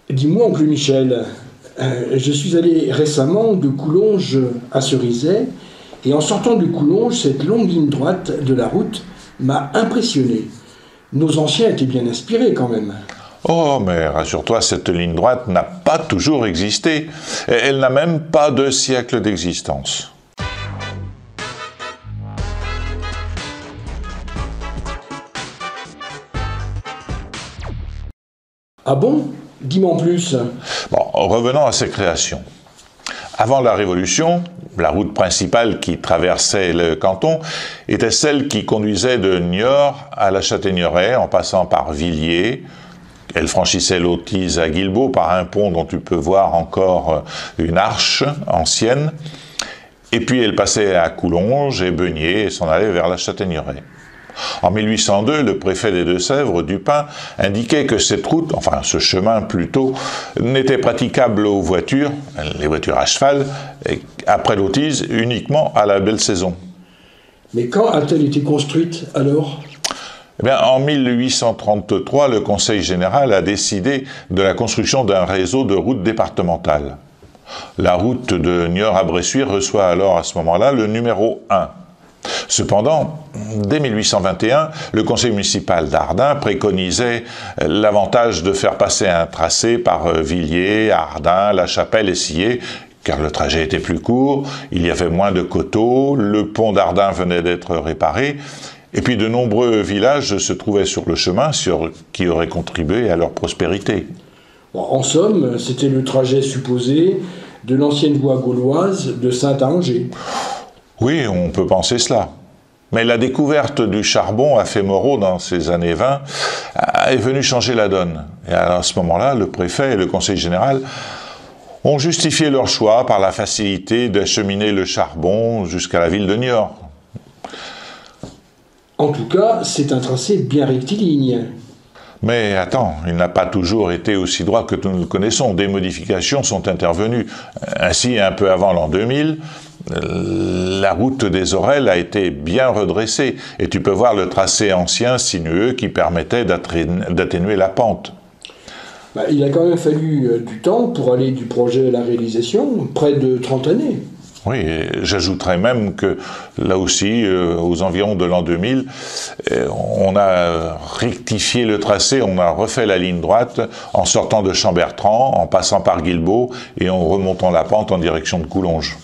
Dis-moi, oncle Michel, je suis allé récemment de Coulonges à Cerizay, et en sortant de Coulonges, cette longue ligne droite de la route m'a impressionné. Nos anciens étaient bien inspirés quand même. Oh, mais rassure-toi, cette ligne droite n'a pas toujours existé. Elle n'a même pas 2 siècles d'existence. Ah bon? Dis-moi en plus. Bon, revenons à ses créations. Avant la Révolution, la route principale qui traversait le canton était celle qui conduisait de Niort à la Châtaigneraie en passant par Villiers. Elle franchissait l'Autise à Guilbault par un pont dont tu peux voir encore une arche ancienne. Et puis elle passait à Coulonges et Beugnies et s'en allait vers la Châtaigneraie. En 1802, le préfet des Deux-Sèvres, Dupin, indiquait que cette route, enfin ce chemin plutôt, n'était praticable aux voitures, les voitures à cheval, après l'Autise, uniquement à la belle saison. Mais quand a-t-elle été construite alors? Eh bien, en 1833, le Conseil général a décidé de la construction d'un réseau de routes départementales. La route de Niort à Bressuire reçoit alors à ce moment-là le numéro 1. Cependant, dès 1821, le conseil municipal d'Ardin préconisait l'avantage de faire passer un tracé par Villiers, Ardin, La Chapelle et Sillé, car le trajet était plus court, il y avait moins de coteaux, le pont d'Ardin venait d'être réparé, et puis de nombreux villages se trouvaient sur le chemin, qui auraient contribué à leur prospérité. Bon, en somme, c'était le trajet supposé de l'ancienne voie gauloise de Saintes à Angers. Oui, on peut penser cela. Mais la découverte du charbon à Fémoreau dans ces années 20 est venue changer la donne. Et à ce moment-là, le préfet et le conseil général ont justifié leur choix par la facilité d'acheminer le charbon jusqu'à la ville de Niort. En tout cas, c'est un tracé bien rectiligne. Mais attends, il n'a pas toujours été aussi droit que nous le connaissons. Des modifications sont intervenues. Ainsi, un peu avant l'an 2000, la route des Aurelles a été bien redressée et tu peux voir le tracé ancien sinueux qui permettait d'atténuer la pente. Il a quand même fallu du temps pour aller du projet à la réalisation, près de 30 années. Oui, j'ajouterais même que là aussi, aux environs de l'an 2000, on a rectifié le tracé, on a refait la ligne droite en sortant de Chambertrand, en passant par Guilbault et en remontant la pente en direction de Coulonges.